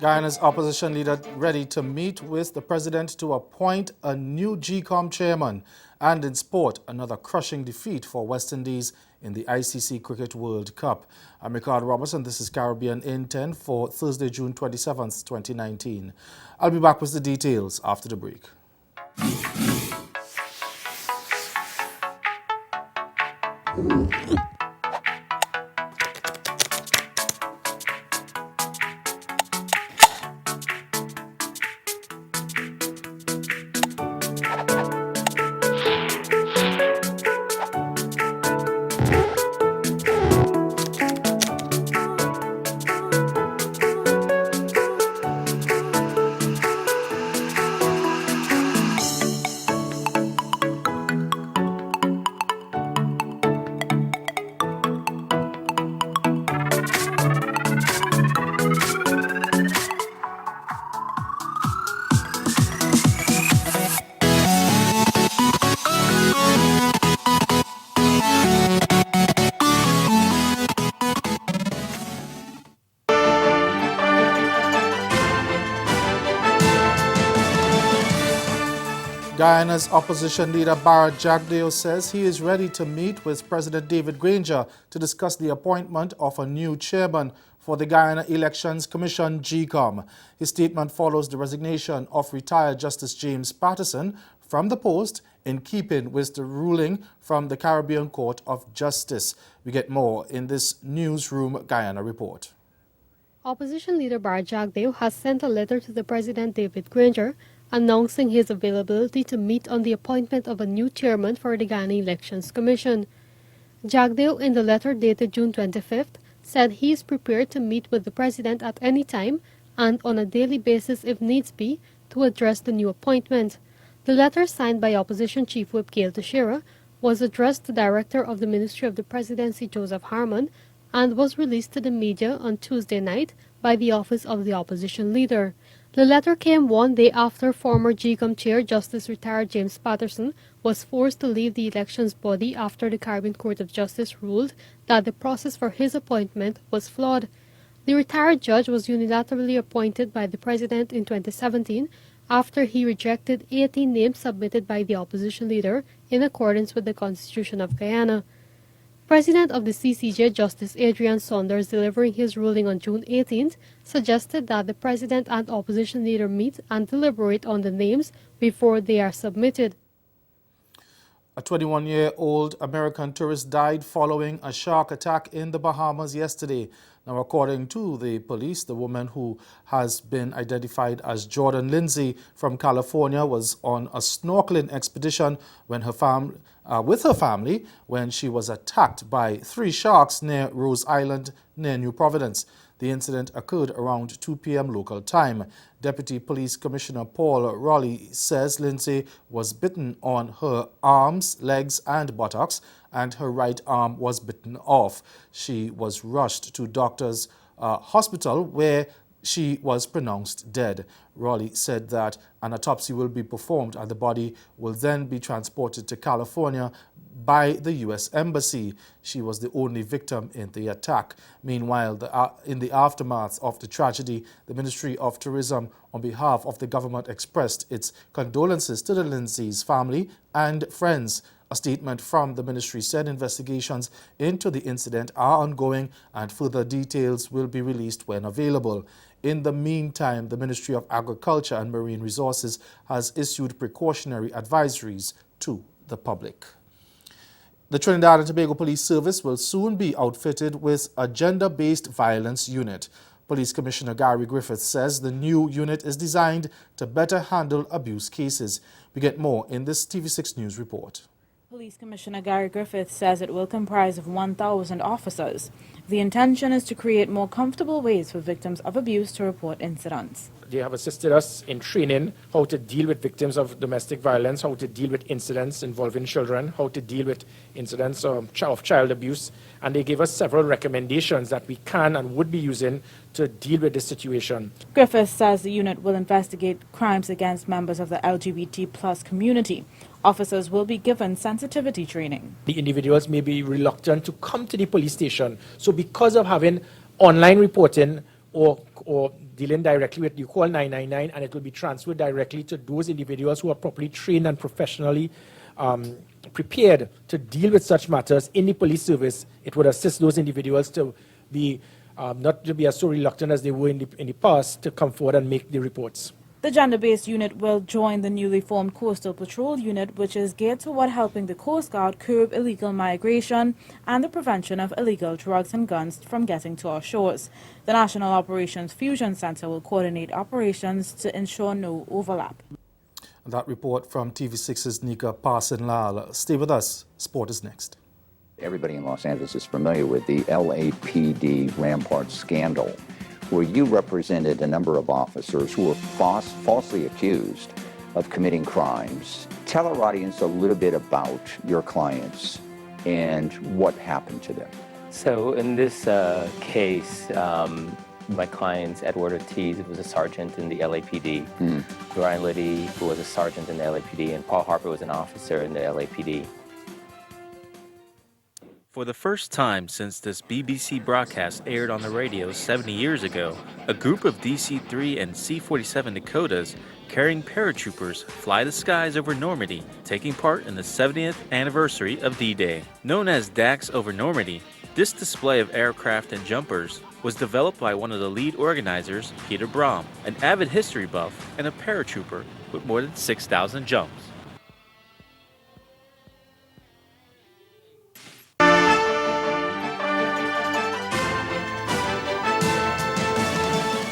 Guyana's opposition leader ready to meet with the president to appoint a new GCOM chairman. And in sport, another crushing defeat for West Indies in the ICC Cricket World Cup. I'm Ricardo Robertson. This is Caribbean in 10 for Thursday, June 27th, 2019. I'll be back with the details after the break. Guyana's opposition leader JAGDEO says he is ready to meet with President David Granger to discuss the appointment of a new chairman for the Guyana Elections Commission, GCOM. His statement follows the resignation of retired Justice James Patterson from the post in keeping with the ruling from the Caribbean Court of Justice. We get more in this Newsroom Guyana report. Opposition leader JAGDEO has sent a letter to the President David Granger announcing his availability to meet on the appointment of a new chairman for the Guyana Elections Commission. JAGDEO, in the letter dated June 25th, said he is prepared to meet with the President at any time and on a daily basis if needs be to address the new appointment. The letter, signed by Opposition Chief Whip Gail Teixeira, was addressed to Director of the Ministry of the Presidency Joseph Harmon and was released to the media on Tuesday night by the Office of the Opposition Leader. The letter came one day after former GCOM Chair Justice retired James Patterson was forced to leave the elections body after the Caribbean Court of Justice ruled that the process for his appointment was flawed. The retired judge was unilaterally appointed by the President in 2017 after he rejected 18 names submitted by the opposition leader in accordance with the Constitution of Guyana. President of the CCJ, Justice Adrian Saunders, delivering his ruling on June 18th, suggested that the President and opposition leader meet and deliberate on the names before they are submitted. A 21-year-old American tourist died following a shark attack in the Bahamas yesterday. Now, according to the police, the woman, who has been identified as Jordan Lindsay from California, was on a snorkeling expedition when with her family when she was attacked by 3 sharks near Rose Island near New Providence. The incident occurred around 2 p.m. local time. Deputy Police Commissioner Paul Rowley says Lindsay was bitten on her arms, legs and buttocks, and her right arm was bitten off. She was rushed to Doctors' Hospital where she was pronounced dead. Rowley said that an autopsy will be performed and the body will then be transported to California by the U.S. Embassy. She was the only victim in the attack. Meanwhile, in the aftermath of the tragedy, the Ministry of Tourism, on behalf of the government, expressed its condolences to the Lindsay's family and friends. A statement from the ministry said investigations into the incident are ongoing and further details will be released when available. In the meantime, the Ministry of Agriculture and Marine Resources has issued precautionary advisories to the public. The Trinidad and Tobago Police Service will soon be outfitted with a gender-based violence unit. Police Commissioner Gary Griffith says the new unit is designed to better handle abuse cases. We get more in this TV6 News report. Police Commissioner Gary Griffith says it will comprise of 1,000 officers. The intention is to create more comfortable ways for victims of abuse to report incidents. They have assisted us in training how to deal with victims of domestic violence, how to deal with incidents involving children, how to deal with incidents of child abuse, and they gave us several recommendations that we can and would be using to deal with this situation. Griffith says the unit will investigate crimes against members of the LGBT+ community. Officers will be given sensitivity training. The individuals may be reluctant to come to the police station, so because of having online reporting, or dealing directly with, you call 999 and it will be transferred directly to those individuals who are properly trained and professionally prepared to deal with such matters in the police service. It would assist those individuals to be not to be as so reluctant as they were in the past to come forward and make the reports. The gender-based unit will join the newly formed Coastal Patrol Unit, which is geared toward helping the Coast Guard curb illegal migration and the prevention of illegal drugs and guns from getting to our shores. The National Operations Fusion Center will coordinate operations to ensure no overlap. And that report from TV6's Nika Parson-Lal. Stay with us. Sport is next. Everybody in Los Angeles is familiar with the LAPD Rampart scandal, where you represented a number of officers who were falsely accused of committing crimes. Tell our audience a little bit about your clients and what happened to them. So in this case, my clients, Edward Ortiz, who was a sergeant in the LAPD, Ryan Liddy, who was a sergeant in the LAPD, and Paul Harper was an officer in the LAPD. For the first time since this BBC broadcast aired on the radio 70 years ago, a group of DC-3 and C-47 Dakotas carrying paratroopers fly the skies over Normandy, taking part in the 70th anniversary of D-Day. Known as DAX over Normandy, this display of aircraft and jumpers was developed by one of the lead organizers, Peter Brahm, an avid history buff and a paratrooper with more than 6,000 jumps.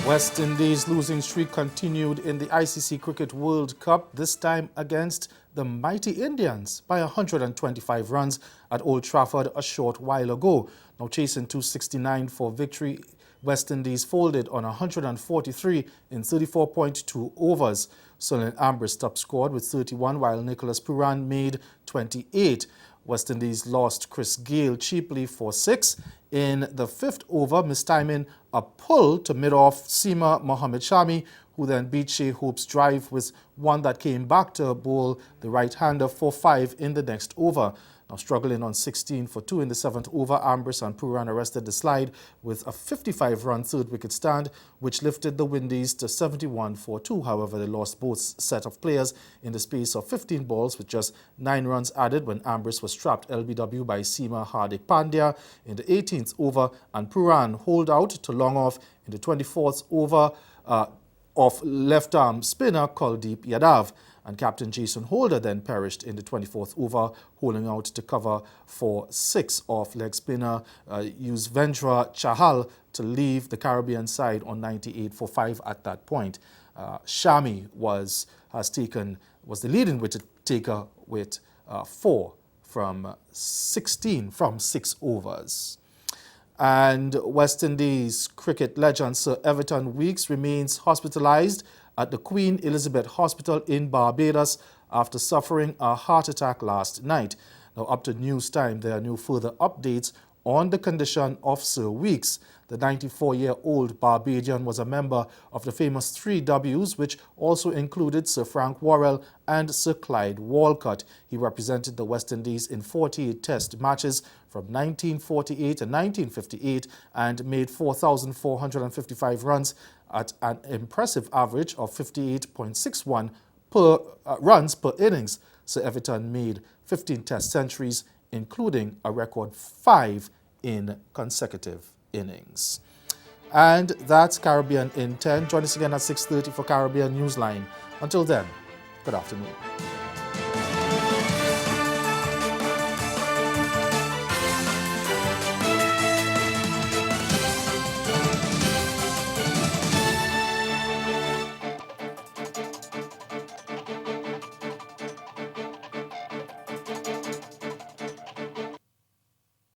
West Indies' losing streak continued in the ICC Cricket World Cup, this time against the mighty Indians by 125 runs at Old Trafford a short while ago. Now chasing 269 for victory, West Indies folded on 143 in 34.2 overs. Sunil Ambrose top scored with 31 while Nicholas Pooran made 28. West Indies lost Chris Gale cheaply for 6. In the fifth over, mistiming a pull to mid-off seamer Mohammad Shami, who then beat Shea Hope's drive with one that came back to bowl the right-hander for 5 in the next over. Now struggling on 16 for 2 in the 7th over, Ambrose and Pooran arrested the slide with a 55-run third-wicket stand, which lifted the Windies to 71 for 2. However, they lost both set of players in the space of 15 balls, with just 9 runs added when Ambrose was trapped LBW by seamer Hardik Pandya in the 18th over, and Pooran holed out to long off in the 24th over of left-arm spinner Kuldeep Yadav. And Captain Jason Holder then perished in the 24th over, holding out to cover for 6 off leg spinner Yuzvendra Chahal to leave the Caribbean side on 98 for 5 at that point. Shami was the leading wicket taker with 4 from 6 overs. And West Indies cricket legend Sir Everton Weekes remains hospitalized at the Queen Elizabeth Hospital in Barbados after suffering a heart attack last night. Now, up to news time, there are no further updates on the condition of Sir Weekes. The 94-year-old Barbadian was a member of the famous 3 Ws, which also included Sir Frank Worrell and Sir Clyde Walcott. He represented the West Indies in 48 Test matches from 1948 to 1958 and made 4,455 runs at an impressive average of 58.61 runs per innings. Sir Everton made 15 Test centuries, including a record 5 in consecutive innings. And that's Caribbean in 10. Join us again at 6:30 for Caribbean Newsline. Until then, good afternoon.